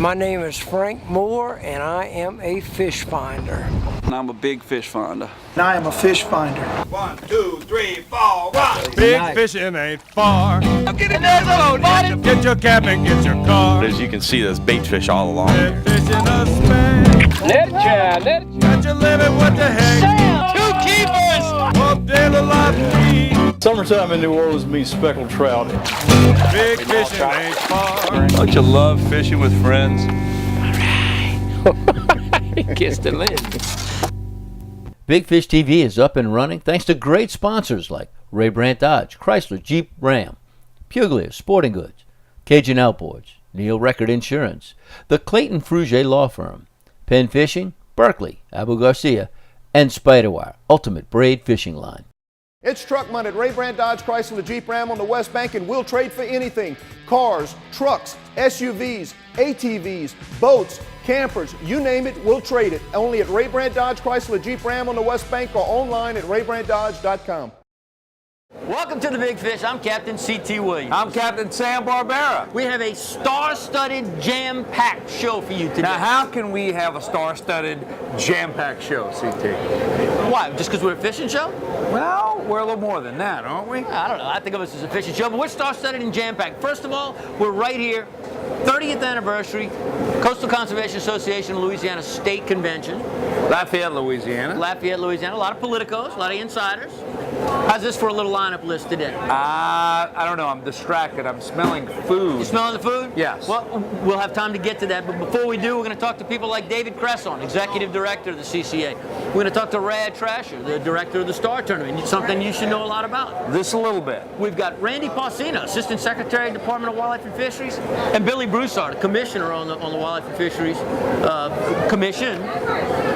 My name is Frank Moore, and I am a fish finder. And I'm a big fish finder. And I am a fish finder. 1, 2, 3, 4, 1. Big fishing ain't far. Get in there, buddy. Get your cap and get your car. As you can see, there's bait fish all along here. Fishing a spank. Let it try, let it try. Got you living what the heck. Sam! 2 keepers! Hope daily life feed. Summertime in New Orleans means speckled trout. Big fishing ain't far. Don't you love fishing with friends? Kiss the lid. Big Fish TV is up and running thanks to great sponsors like Ray Brandt Dodge, Chrysler, Jeep, Ram, Puglia Sporting Goods, Cajun Outboards, Neil Record Insurance, the Clayton Frugier Law Firm, Penn Fishing, Berkeley, Abu Garcia, and Spiderwire, Ultimate Braid Fishing Line. It's Truck Month at Ray Brandt Dodge, Chrysler, Jeep, Ram on the West Bank, and we'll trade for anything. Cars, trucks, SUVs, ATVs, boats, campers, you name it, we'll trade it. Only at Ray Brandt Dodge, Chrysler, Jeep, Ram on the West Bank or online at RayBrandtDodge.com. Welcome to the Big Fish. I'm Captain C.T. Williams. I'm Captain Sam Barbera. We have a star-studded, jam-packed show for you today. Now, how can we have a star-studded, jam-packed show, CT? Why? Just because we're a fishing show? Well, we're a little more than that, aren't we? I don't know. I think of us as a fishing show, but we're star-studded and jam-packed. First of all, we're right here, 30th anniversary, Coastal Conservation Association of Louisiana State Convention. Lafayette, Louisiana. Lafayette, Louisiana. A lot of politicos, a lot of insiders. How's this for a little lineup list today? I don't know. I'm distracted. I'm smelling food. You smelling the food? Yes. Well, we'll have time to get to that, but before we do, we're going to talk to people like David Cresson, Executive Director of the CCA. We're going to talk to Trascher, the Director of the Star Tournament, something you should know a lot about. This a little bit. We've got Randy Pausina, Assistant Secretary, Department of Wildlife and Fisheries, and Billy Broussard, Commissioner on the Wildlife and Fisheries Commission.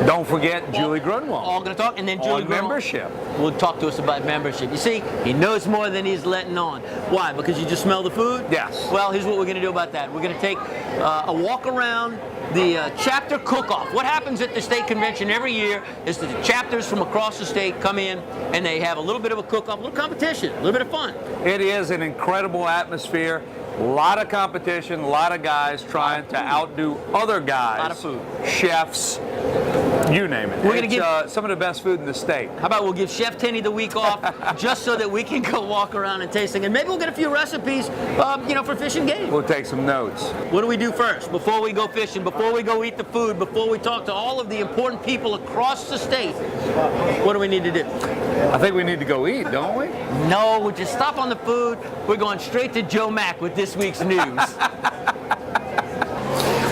Don't forget Julie Grunewald. All going to talk, and then Julie on Grunewald membership. will talk to us about membership. You see, he knows more than he's letting on. Why? Because you just smell the food? Yes. Well, here's what we're going to do about that. We're going to take a walk around the chapter cook-off. What happens at the state convention every year is that the chapters from across the state come in and they have a little bit of a cook-off, a little competition, a little bit of fun. It is an incredible atmosphere. A lot of competition, a lot of guys trying to outdo other guys. A lot of food. Chefs, you name it. We're going to give some of the best food in the state. How about we'll give Chef Tenny the week off just so that we can go walk around and tasting, and maybe we'll get a few recipes, for fish and game. We'll take some notes. What do we do first? Before we go fishing, before we go eat the food, before we talk to all of the important people across the state, what do we need to do? I think we need to go eat, don't we? No, we'll just stop on the food. We're going straight to Joe Mack with this week's news.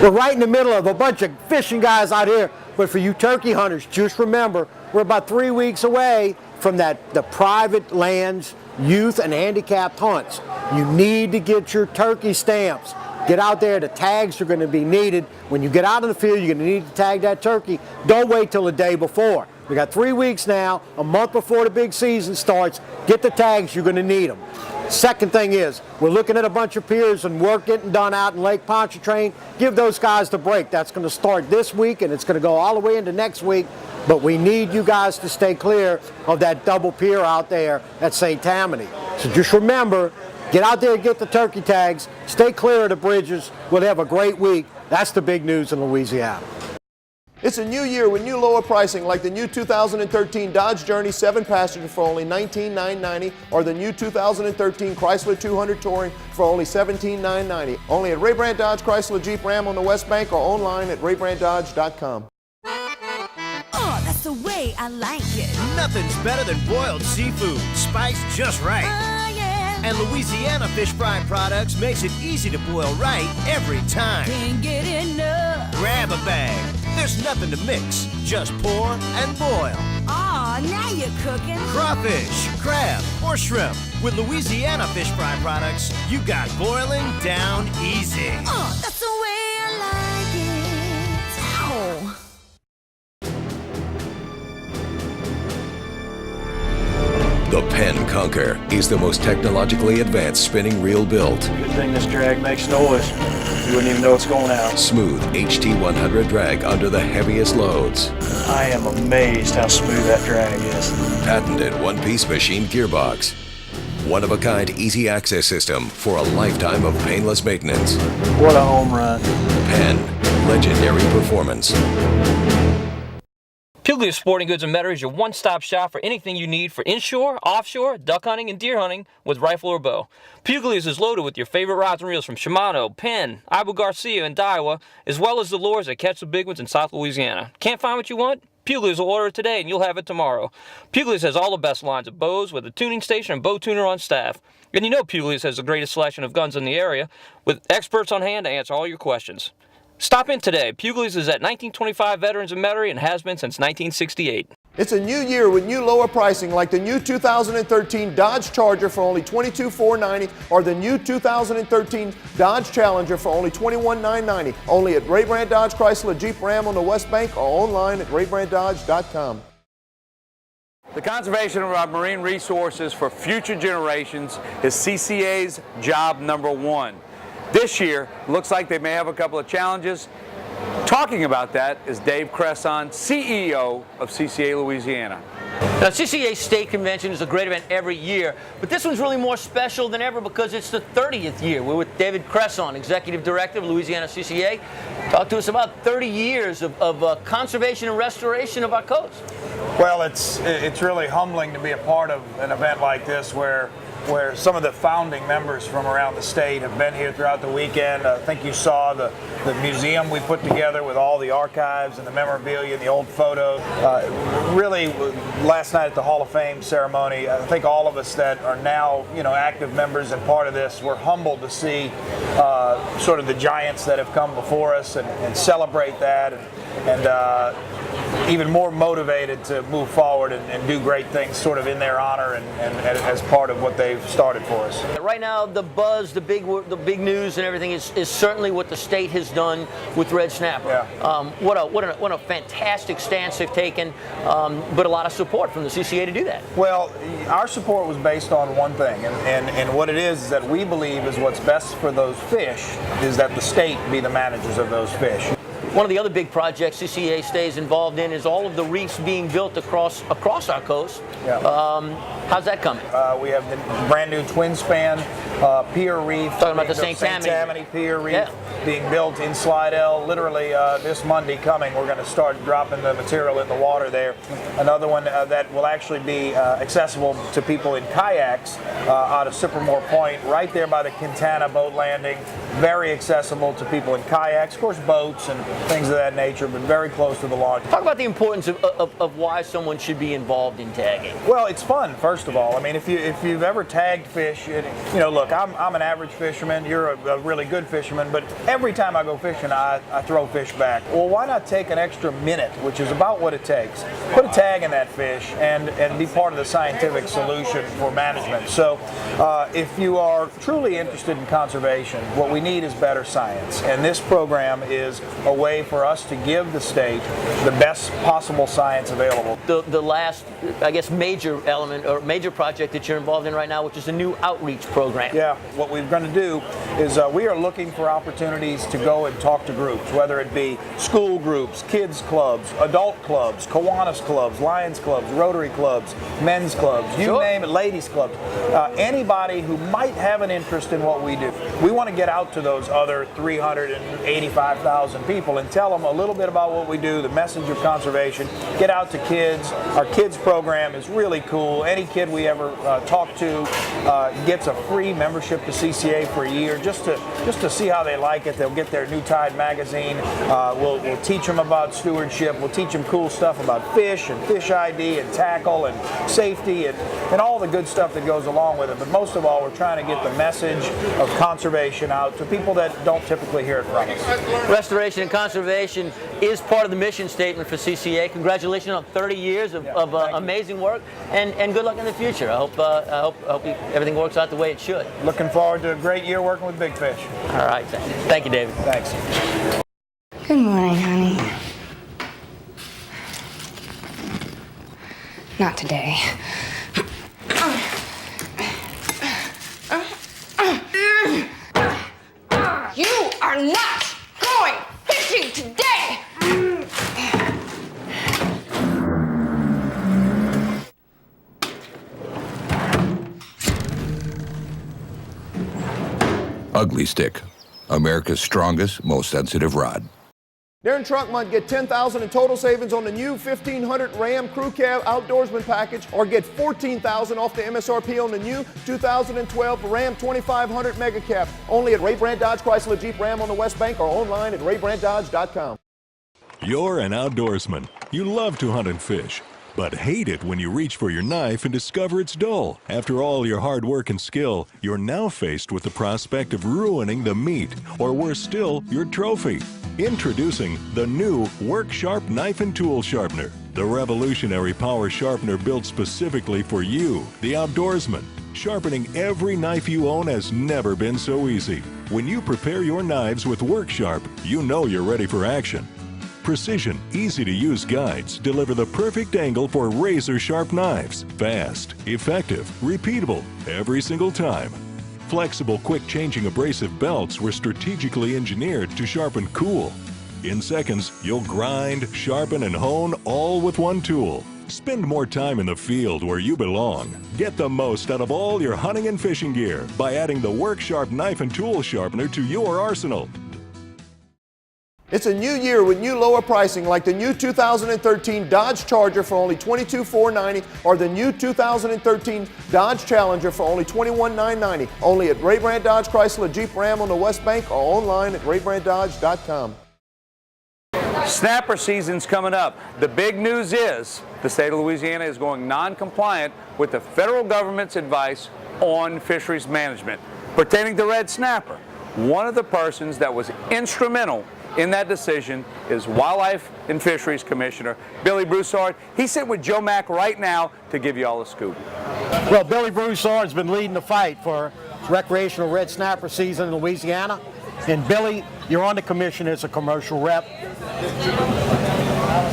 We're right in the middle of a bunch of fishing guys out here, but for you turkey hunters, just remember, we're about 3 weeks away from the private lands, youth and handicapped hunts. You need to get your turkey stamps. Get out there, the tags are going to be needed. When you get out in the field, you're going to need to tag that turkey. Don't wait till the day before. We got 3 weeks now, a month before the big season starts. Get the tags, you're going to need them. Second thing is, we're looking at a bunch of piers and work getting done out in Lake Pontchartrain. Give those guys the break. That's going to start this week and it's going to go all the way into next week. But we need you guys to stay clear of that double pier out there at St. Tammany. So just remember, get out there and get the turkey tags. Stay clear of the bridges. We'll have a great week. That's the big news in Louisiana. It's a new year with new lower pricing like the new 2013 Dodge Journey 7-passenger for only $19,990 or the new 2013 Chrysler 200 Touring for only $17,990. Only at Ray Brandt Dodge, Chrysler, Jeep, Ram on the West Bank or online at RayBrandtDodge.com. Oh, that's the way I like it. Nothing's better than boiled seafood, spiced just right. Oh, yeah. And Louisiana Fish Fry Products makes it easy to boil right every time. Can't get enough. Grab a bag. There's nothing to mix. Just pour and boil. Oh, now you're cooking. Crawfish, crab, or shrimp. With Louisiana Fish Fry Products, you got boiling down easy. Oh, that's the way I like it. Ow. The Penn Conquer is the most technologically advanced spinning reel built. Good thing this drag makes noise. You wouldn't even know it's going out. Smooth HT100 drag under the heaviest loads. I am amazed how smooth that drag is. Patented one-piece machine gearbox. One-of-a-kind easy access system for a lifetime of painless maintenance. What a home run. Penn. legendary performance. Puglia's Sporting Goods and Metairie is your one-stop shop for anything you need for inshore, offshore, duck hunting, and deer hunting with rifle or bow. Puglia's is loaded with your favorite rods and reels from Shimano, Penn, Abu Garcia, and Daiwa, as well as the lures that catch the big ones in South Louisiana. Can't find what you want? Puglia's will order it today and you'll have it tomorrow. Puglia's has all the best lines of bows with a tuning station and bow tuner on staff. And you know Puglia's has the greatest selection of guns in the area with experts on hand to answer all your questions. Stop in today. Puglia's is at 1925 Veterans in Metairie and has been since 1968. It's a new year with new lower pricing like the new 2013 Dodge Charger for only $22,490 or the new 2013 Dodge Challenger for only $21,990. Only at Ray Brandt Dodge Chrysler Jeep Ram on the West Bank or online at raybranddodge.com. The conservation of our marine resources for future generations is CCA's job number one. This year, looks like they may have a couple of challenges. Talking about that is Dave Cresson, CEO of CCA Louisiana. Now, CCA State Convention is a great event every year, but this one's really more special than ever because it's the 30th year. We're with David Cresson, Executive Director of Louisiana CCA. Talk to us about 30 years of conservation and restoration of our coast. Well, it's really humbling to be a part of an event like this where some of the founding members from around the state have been here throughout the weekend. I think you saw the museum we put together with all the archives and the memorabilia and the old photos. Really, last night at the Hall of Fame ceremony, I think all of us that are now active members and part of this, we're humbled to see sort of the giants that have come before us and celebrate that and even more motivated to move forward and do great things sort of in their honor and as part of what they've started for us. Right now, the buzz, the big news and everything is certainly what the state has done with red snapper. Yeah. What a fantastic stance they've taken, but a lot of support from the CCA to do that. Well, our support was based on one thing, and what it is that we believe is what's best for those fish is that the state be the managers of those fish. One of the other big projects CCA stays involved in is all of the reefs being built across our coast. Yeah. How's that coming? We have the brand new twin span pier reef. Talking about the St. Tammany pier reef being built in Slidell. Literally this Monday coming, we're going to start dropping the material in the water there. Another one that will actually be accessible to people in kayaks out of Sycamore Point, right there by the Quintana boat landing. Very accessible to people in kayaks, of course boats and things of that nature, but very close to the launch. Talk about the importance of why someone should be involved in tagging. Well, it's fun, first of all. I mean, if you've ever tagged fish, look, I'm an average fisherman, you're a really good fisherman, but every time I go fishing, I throw fish back. Well, why not take an extra minute, which is about what it takes, put a tag in that fish and be part of the scientific solution for management. So if you are truly interested in conservation, what we need is better science, and this program is a way for us to give the state the best possible science available. The last, I guess, major element or major project that you're involved in right now, which is a new outreach program. Yeah, what we're going to do is we are looking for opportunities to go and talk to groups, whether it be school groups, kids clubs, adult clubs, Kiwanis clubs, Lions clubs, Rotary clubs, men's clubs, you name it, ladies clubs, anybody who might have an interest in what we do. We want to get out to those other 385,000 people and tell them a little bit about what we do, the message of conservation, get out to kids. Our kids program is really cool. Any kid we ever talk to gets a free membership to CCA for a year just to see how they like it. They'll get their New Tide magazine. We'll teach them about stewardship. We'll teach them cool stuff about fish and fish ID and tackle and safety and all the good stuff that goes along with it. But most of all, we're trying to get the message of conservation out to people that don't typically hear it from us. Restoration and conservation is part of the mission statement for CCA. Congratulations on 30 years of amazing work, and good luck in the future. I hope everything works out the way it should. Looking forward to a great year working with Big Fish. All right. Thank you, David. Thanks. Good morning, honey. Not today. You are not going fishing today! Ugly Stick, America's strongest, most sensitive rod. During Truck Month, get $10,000 in total savings on the new 1500 Ram Crew Cab Outdoorsman Package, or get $14,000 off the MSRP on the new 2012 Ram 2500 Mega Cab. Only at Ray Brandt Dodge Chrysler Jeep Ram on the West Bank or online at RayBrandtDodge.com. You're an outdoorsman. You love to hunt and fish, but hate it when you reach for your knife and discover it's dull. After all your hard work and skill, you're now faced with the prospect of ruining the meat, or worse still, your trophy. Introducing the new Work Sharp Knife and Tool Sharpener, the revolutionary power sharpener built specifically for you, the outdoorsman. Sharpening every knife you own has never been so easy. When you prepare your knives with Work Sharp, you know you're ready for action. Precision, easy-to-use guides deliver the perfect angle for razor-sharp knives. Fast, effective, repeatable, every single time. Flexible, quick-changing abrasive belts were strategically engineered to sharpen cool. In seconds, you'll grind, sharpen, and hone all with one tool. Spend more time in the field where you belong. Get the most out of all your hunting and fishing gear by adding the Work Sharp Knife and Tool Sharpener to your arsenal. It's a new year with new lower pricing, like the new 2013 Dodge Charger for only $22,490 or the new 2013 Dodge Challenger for only $21,990. Only at Ray Brandt Dodge Chrysler Jeep Ram on the West Bank or online at RayBrandtDodge.com. Snapper season's coming up. The big news is the state of Louisiana is going non-compliant with the federal government's advice on fisheries management. Pertaining to red snapper, one of the persons that was instrumental in that decision is Wildlife and Fisheries Commissioner Billy Broussard. He's sitting with Joe Mack right now to give you all a scoop. Well, Billy Broussard's been leading the fight for recreational red snapper season in Louisiana. And Billy, you're on the commission as a commercial rep.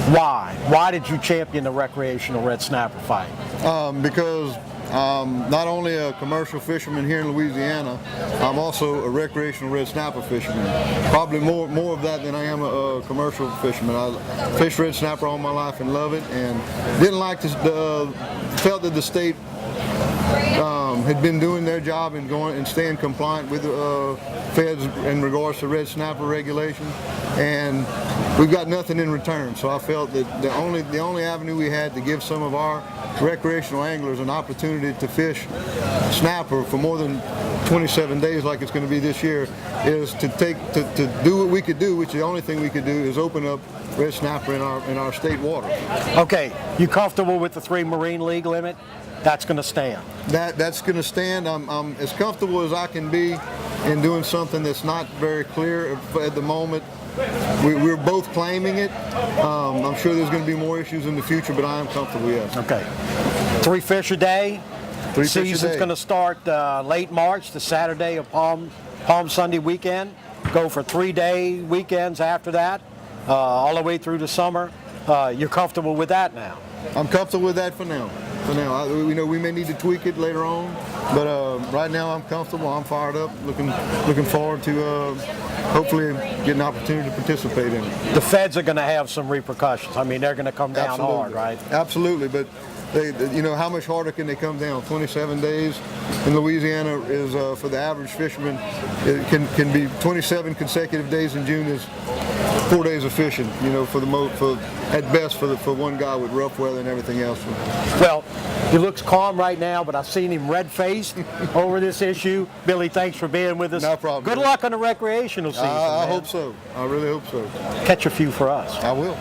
Why? Why did you champion the recreational red snapper fight? Because not only a commercial fisherman here in Louisiana, I'm also a recreational red snapper fisherman. Probably more of that than I am a commercial fisherman. I fished red snapper all my life and love it, and didn't like to, felt that the state had been doing their job and going and staying compliant with feds in regards to red snapper regulations, and we've got nothing in return. So I felt that the only avenue we had to give some of our recreational anglers an opportunity to fish snapper for more than 27 days like it's going to be this year is to do what we could do, which the only thing we could do is open up red snapper in our state water. Okay, you comfortable with the 3 Marine League limit? That's going to stand. That's going to stand. I'm as comfortable as I can be in doing something that's not very clear at the moment. We're both claiming it. I'm sure there's going to be more issues in the future, but I am comfortable, yes. Okay. 3 fish a day. Season's going to start late March, the Saturday of Palm Sunday weekend. Go for 3-day weekends after that, all the way through the summer. You're comfortable with that now? I'm comfortable with that for now. We know we may need to tweak it later on, but right now I'm comfortable. I'm fired up. Looking forward to hopefully getting an opportunity to participate in it. The feds are going to have some reporcussions. I mean, they're going to come down hard, right? Absolutely, but how much harder can they come down? 27 days in Louisiana is for the average fisherman. It can be 27 consecutive days in June is 4 days of fishing. At best for one guy with rough weather and everything else. Well, he looks calm right now, but I've seen him red-faced over this issue. Billy, thanks for being with us. No problem. Good luck on the recreational season. I hope so. I really hope so. Catch a few for us. I will.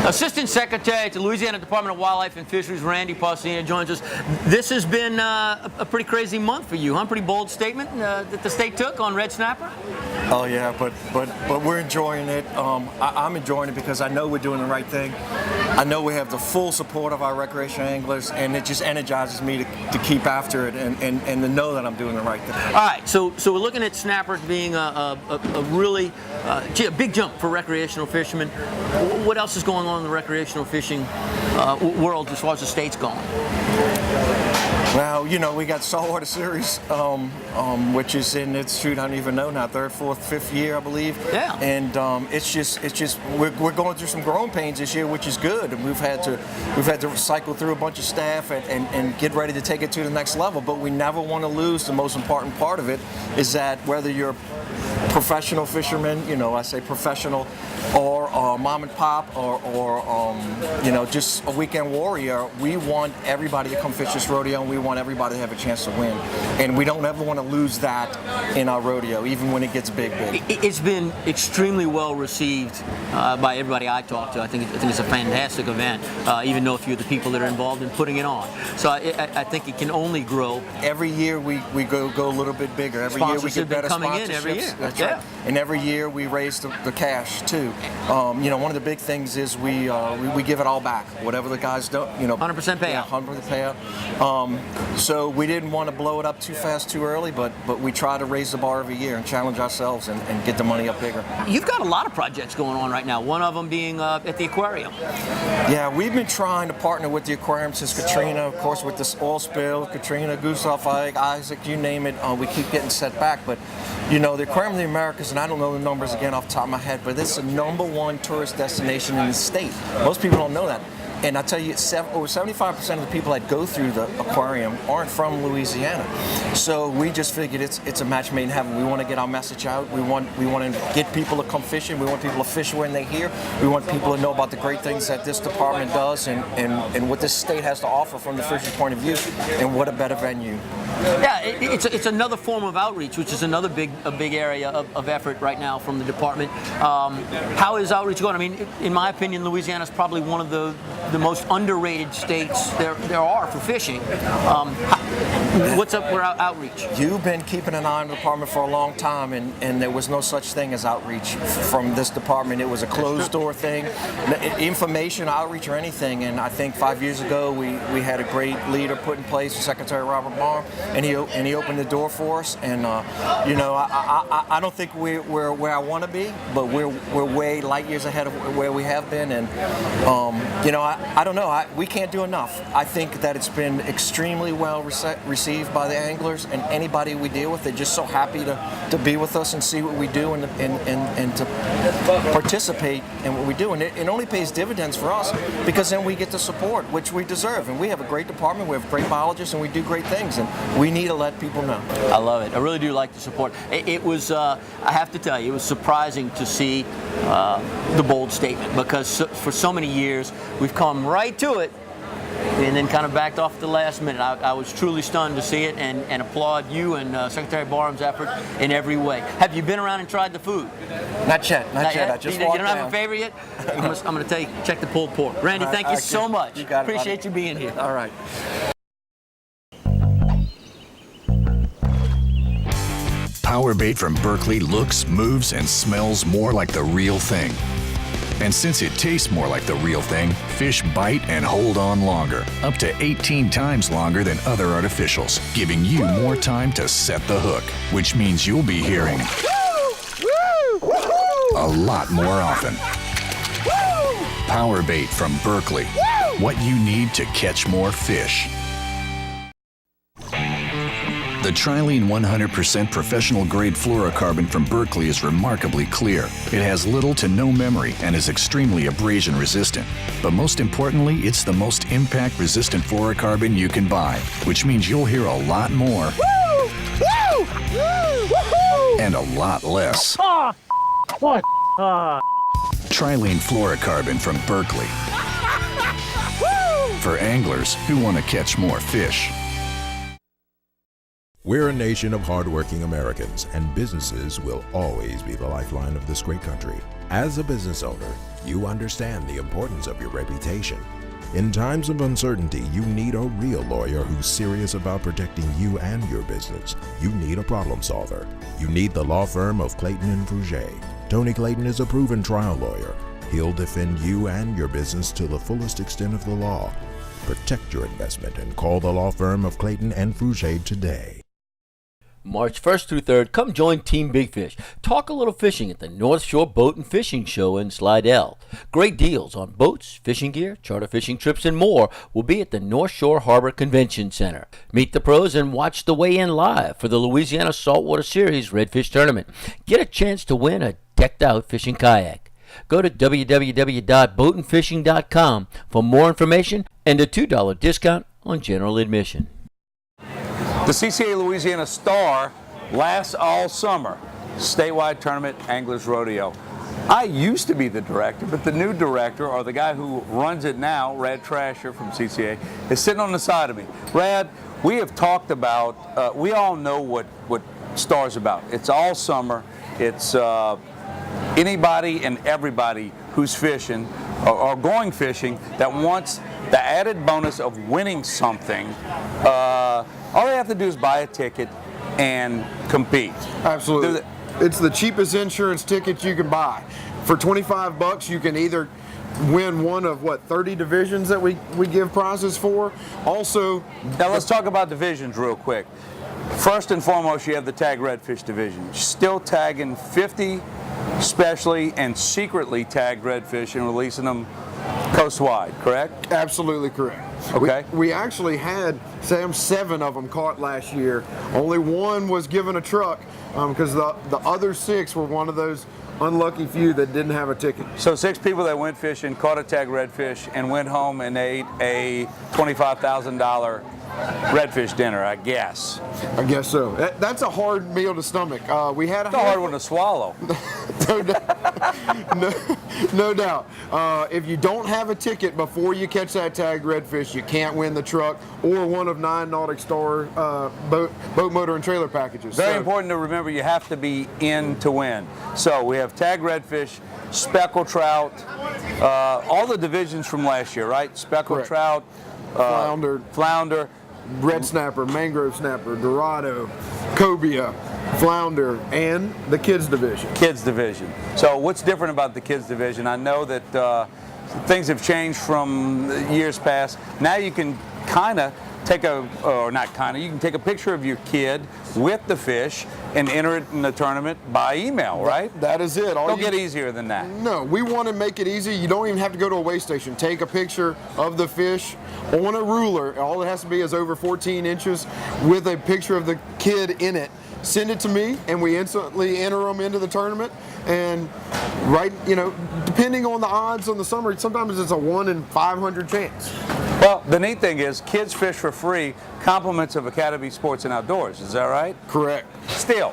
Assistant Secretary at the Louisiana Department of Wildlife and Fisheries, Randy Pausina, joins us. This has been a pretty crazy month for you, huh? Pretty bold statement that the state took on red snapper? Oh yeah, but we're enjoying it. I'm enjoying it because I know we're doing the right thing. I know we have the full support of our recreational anglers, and it just energizes me to keep after it and to know that I'm doing the right thing. All right, so we're looking at snappers being a really big jump for recreational fishermen. What else is going on in the recreational fishing world as far as the state's going? Well, we got Saltwater Series, which is in its I don't even know now, 3rd, 4th, 5th year, I believe. Yeah. And it's just we're going through some growing pains this year, which is good. And we've had to cycle through a bunch of staff and get ready to take it to the next level. But we never want to lose the most important part of it is that whether you're professional fishermen, you know, I say professional, or mom and pop, or you know, just a weekend warrior. We want everybody to come fish this rodeo, and we want everybody to have a chance to win. And we don't ever want to lose that in our rodeo, even when it gets big. It's been extremely well received by everybody I talk to. I think it's a fantastic event, even though a few of the people that are involved in putting it on. So I think it can only grow. Every year we go a little bit bigger. Every year we get better coming sponsorships. in every year. That's right. And every year we raise the cash too. You know, one of the big things is we give it all back. Whatever the guys do, you know, 100% payout. 100% payout. So we didn't want to blow it up too fast, too early, but we try to raise the bar every year and challenge ourselves and get the money up bigger. You've got a lot of projects going on right now. One of them being at the aquarium. Yeah, we've been trying to partner with the aquarium since Katrina. Of course, with this oil spill, Katrina, Gustav, Isaac, you name it, we keep getting set back. But you know, the Aquarium of the Americas, and I don't know the numbers again off the top of my head, but it's the #1 tourist destination in the state. Most people don't know that. And I tell you, over 75% of the people that go through the aquarium aren't from Louisiana. So we just figured it's a match made in heaven. We want to get our message out. We want to get people to come fishing. We want people to fish when they're here. We want people to know about the great things that this department does and what this state has to offer from the fishing point of view. And what a better venue. Yeah, it's another form of outreach, which is another big area of effort right now from the department. How is outreach going? I mean, in my opinion, Louisiana is probably one of the most underrated states there are for fishing. What's up with outreach? You've been keeping an eye on the department for a long time, and there was no such thing as outreach from this department. It was a closed door thing, information, outreach, or anything. And I think 5 years ago we had a great leader put in place, Secretary Robert Barr, and he opened the door for us. And you know, I don't think we're where I want to be, but we're way light years ahead of where we have been. And you know, I don't know. We can't do enough. I think that it's been extremely well received by the anglers and anybody we deal with. They're just so happy to be with us and see what we do and to participate in what we do. And it only pays dividends for us because then we get the support, which we deserve. And we have a great department. We have great biologists, and we do great things. And we need to let people know. I love it. I really do like the support. It was, I have to tell you, it was surprising to see the bold statement, because for so many years we've come right to it and then kind of backed off at the last minute. I was truly stunned to see it and applaud you and Secretary Barham's effort in every way. Have you been around and tried the food? Not yet. I just walked You don't have a favorite yet? I'm going to tell you, check the pulled pork. Randy, thank you so much. You got it, Appreciate you being here. All right. Power bait from Berkeley looks, moves, and smells more like the real thing. And since it tastes more like the real thing, fish bite and hold on longer, up to 18 times longer than other artificials, giving you more time to set the hook, which means you'll be hearing a lot more often. Power bait from Berkeley, what you need to catch more fish. The Trilene 100% professional grade fluorocarbon from Berkeley is remarkably clear. It has little to no memory and is extremely abrasion resistant. But most importantly, it's the most impact resistant fluorocarbon you can buy, which means you'll hear a lot more and a lot less. Trilene fluorocarbon from Berkeley. For anglers who want to catch more fish. We're a nation of hardworking Americans, and businesses will always be the lifeline of this great country. As a business owner, you understand the importance of your reputation. In times of uncertainty, you need a real lawyer who's serious about protecting you and your business. You need a problem solver. You need the law firm of Clayton and Fruget. Tony Clayton is a proven trial lawyer. He'll defend you and your business to the fullest extent of the law. Protect your investment and call the law firm of Clayton and Fruget today. March 1st through 3rd, come join Team Big Fish. Talk a little fishing at the North Shore Boat and Fishing Show in Slidell. Great deals on boats, fishing gear, charter fishing trips, and more will be at the North Shore Harbor Convention Center. Meet the pros and watch the weigh-in live for the Louisiana Saltwater Series Redfish Tournament. Get a chance to win a decked-out fishing kayak. Go to www.boatandfishing.com for more information and a $2 discount on general admission. The CCA Louisiana Star lasts all summer. statewide tournament Anglers Rodeo. I used to be the director, but the new director, or the guy who runs it now, Rad Trascher from CCA, is sitting on the side of me. Rad, we have talked about, we all know what STAR's about. It's all summer. It's anybody and everybody who's fishing or going fishing that wants the added bonus of winning something. All they have to do is buy a ticket and compete. Absolutely. It's the cheapest insurance ticket you can buy. For $25, you can either win one of, 30 divisions that we give prizes for. Also, now let's talk about divisions real quick. First and foremost, you have the tag redfish division. Still tagging 50 specially and secretly tagged redfish and releasing them coast-wide, correct? Absolutely correct. Okay. We actually had, Sam, 7 of them caught last year. Only 1 was given a truck because the other 6 were one of those unlucky few that didn't have a ticket. So 6 people that went fishing, caught a tag redfish, and went home and ate a $25,000 redfish dinner, I guess. I guess so. That's a hard meal to stomach. We had a hard one to swallow. No doubt. If you don't have a ticket before you catch that tagged redfish, you can't win the truck or one of 9 Nautic Star boat, motor, and trailer packages. Very important to remember, you have to be in to win. So we have tagged redfish, speckled trout, all the divisions from last year, right? Speckled Correct. trout, flounder, red snapper, mangrove snapper, dorado, cobia, flounder, and the kids division. Kids division. So what's different about the kids division? I know that things have changed from years past. Now you can kind of take you can take a picture of your kid with the fish and enter it in the tournament by email, right? That is it. Don't get easier than that. No, we want to make it easy. You don't even have to go to a weigh station. Take a picture of the fish on a ruler. All it has to be is over 14 inches with a picture of the kid in it. Send it to me, and we instantly enter them into the tournament. And depending on the odds on the summer, sometimes it's a 1 in 500 chance. Well, the neat thing is, kids fish for free, compliments of Academy Sports and Outdoors. Is that right? Correct. Still,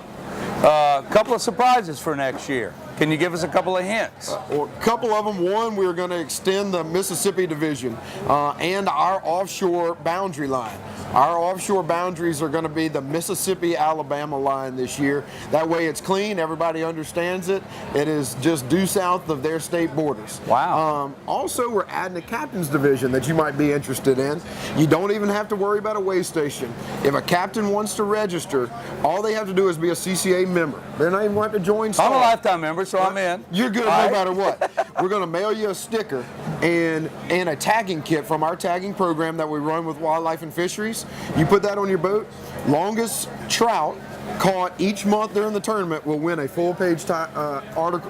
a couple of surprises for next year. Can you give us a couple of hints? A couple of them. One, we're going to extend the Mississippi division and our offshore boundary line. Our offshore boundaries are going to be the Mississippi-Alabama line this year. That way it's clean, everybody understands it. It is just due south of their state borders. Wow. Also, we're adding a captain's division that you might be interested in. You don't even have to worry about a weigh station. If a captain wants to register, all they have to do is be a CCA member. They're not even going to have to join STAR. I'm a lifetime member, so I'm in. You're good no matter what. We're going to mail you a sticker and a tagging kit from our tagging program that we run with Wildlife and Fisheries. You put that on your boat. Longest trout caught each month during the tournament will win a full-page article,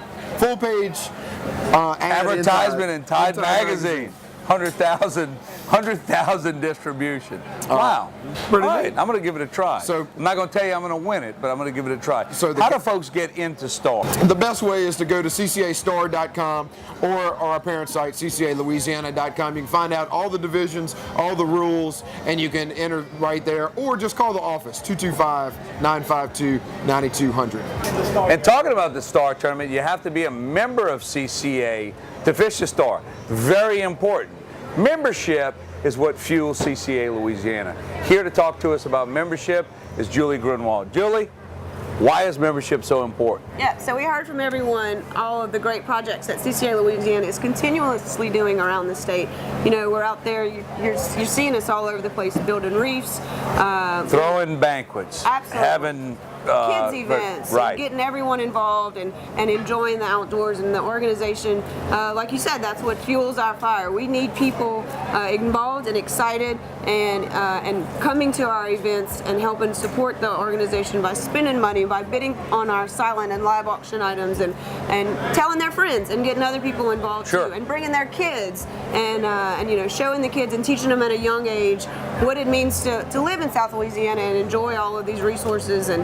advertisement in Tide magazine. 100,000 distribution. Wow. Pretty All right, neat. I'm going to give it a try. So I'm not going to tell you I'm going to win it, but I'm going to give it a try. So how do folks get into STAR? The best way is to go to ccastar.com or our parent site, ccalouisiana.com. You can find out all the divisions, all the rules, and you can enter right there, or just call the office, 225-952-9200. And talking about the STAR tournament, you have to be a member of CCA to fish the STAR. Very important. Membership is what fuels CCA Louisiana. Here to talk to us about membership is Julie Grunewald. Julie, why is membership so important? Yeah, so we heard from everyone all of the great projects that CCA Louisiana is continuously doing around the state. You know, we're out there, you're seeing us all over the place, building reefs. Throwing banquets. Absolutely. Having kids events, right. And getting everyone involved and enjoying the outdoors and the organization. Like you said, that's what fuels our fire. We need people involved and excited and coming to our events and helping support the organization by spending money, by bidding on our silent and live auction items and telling their friends and getting other people involved Sure. too, and bringing their kids and you know, showing the kids and teaching them at a young age what it means to live in South Louisiana and enjoy all of these resources and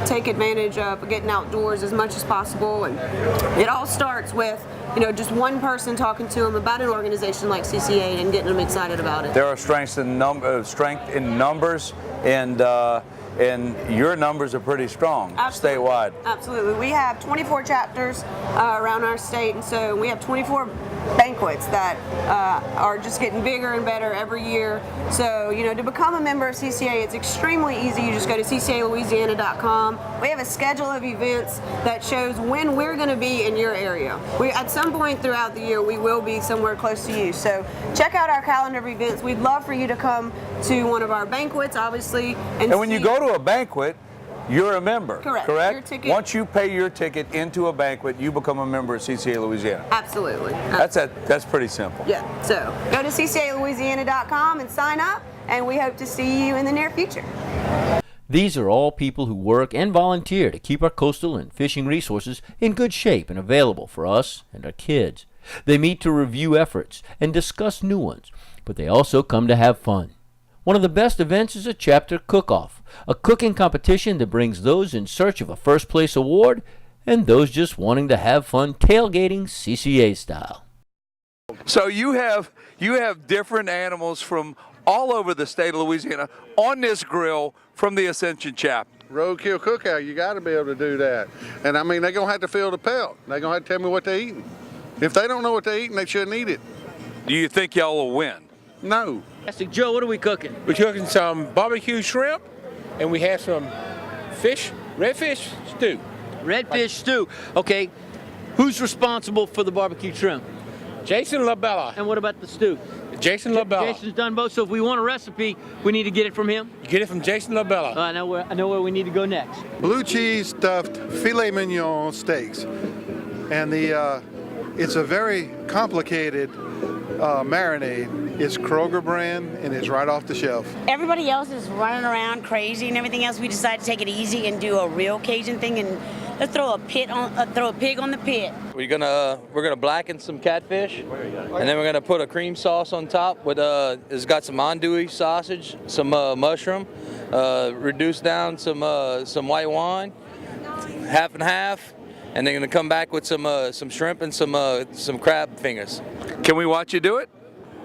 take advantage of getting outdoors as much as possible. And it all starts with, you know, just one person talking to them about an organization like CCA and getting them excited about it. There are strengths in numbers, and and your numbers are pretty strong statewide. Absolutely. We have 24 chapters around our state, and so we have 24 banquets that are just getting bigger and better every year. So, you know, to become a member of CCA, it's extremely easy. You just go to ccalouisiana.com. We have a schedule of events that shows when we're going to be in your area. At some point throughout the year, we will be somewhere close to you. So check out our calendar of events. We'd love for you to come to one of our banquets, obviously. And when you go to a banquet, you're a member, correct? Correct? Your ticket. Once you pay your ticket into a banquet, you become a member of CCA Louisiana. Absolutely. That's pretty simple. Yeah. So go to ccalouisiana.com and sign up, and we hope to see you in the near future. These are all people who work and volunteer to keep our coastal and fishing resources in good shape and available for us and our kids. They meet to review efforts and discuss new ones, but they also come to have fun. One of the best events is a chapter cook-off, a cooking competition that brings those in search of a first-place award and those just wanting to have fun tailgating CCA style. So you have different animals from all over the state of Louisiana on this grill from the Ascension chapter. Roadkill cookout, you got to be able to do that. And I mean, they're going to have to feel the pelt. They're going to have to tell me what they're eating. If they don't know what they're eating, they shouldn't eat it. Do you think y'all will win? No. Joe, what are we cooking? We're cooking some barbecue shrimp, and we have some fish, redfish stew. Redfish stew. Okay, who's responsible for the barbecue shrimp? Jason LaBella. And what about the stew? Jason LaBella. Jason's done both, so if we want a recipe, we need to get it from him? You get it from Jason LaBella. I know where we need to go next. Blue cheese stuffed filet mignon steaks. And it's a very complicated marinade. It's Kroger brand, and it's right off the shelf. Everybody else is running around crazy and everything else. We decided to take it easy and do a real Cajun thing, and let's throw a pig on the pit. We're gonna blacken some catfish, and then we're gonna put a cream sauce on top with it's got some andouille sausage, some mushroom, reduced down some white wine, half and half, and then gonna come back with some shrimp and some crab fingers. Can we watch you do it?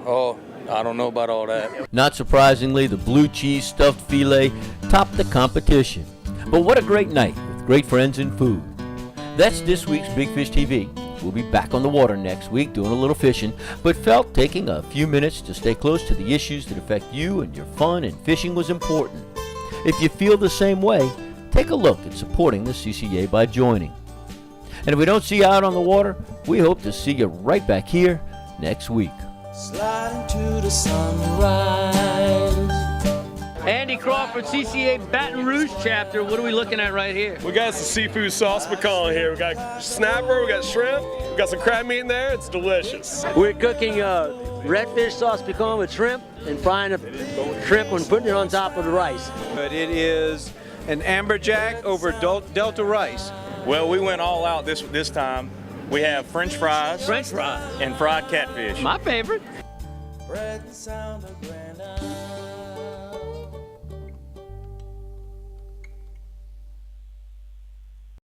Oh, I don't know about all that. Not surprisingly, the blue cheese stuffed filet topped the competition. But what a great night with great friends and food. That's this week's Big Fish TV. We'll be back on the water next week doing a little fishing, but felt taking a few minutes to stay close to the issues that affect you and your fun and fishing was important. If you feel the same way, take a look at supporting the CCA by joining. And if we don't see you out on the water, we hope to see you right back here next week. Sliding to the sunrise. Andy Crawford, CCA Baton Rouge chapter. What are we looking at right here? We got some seafood sauce pecan here. We got snapper, we got shrimp, we got some crab meat in there. It's delicious. We're cooking redfish sauce pecan with shrimp and frying the shrimp and putting it on top of the rice. But it is an amberjack over Delta rice. Well, we went all out this time. We have French fries. And fried catfish. My favorite. Bread and sound of granite.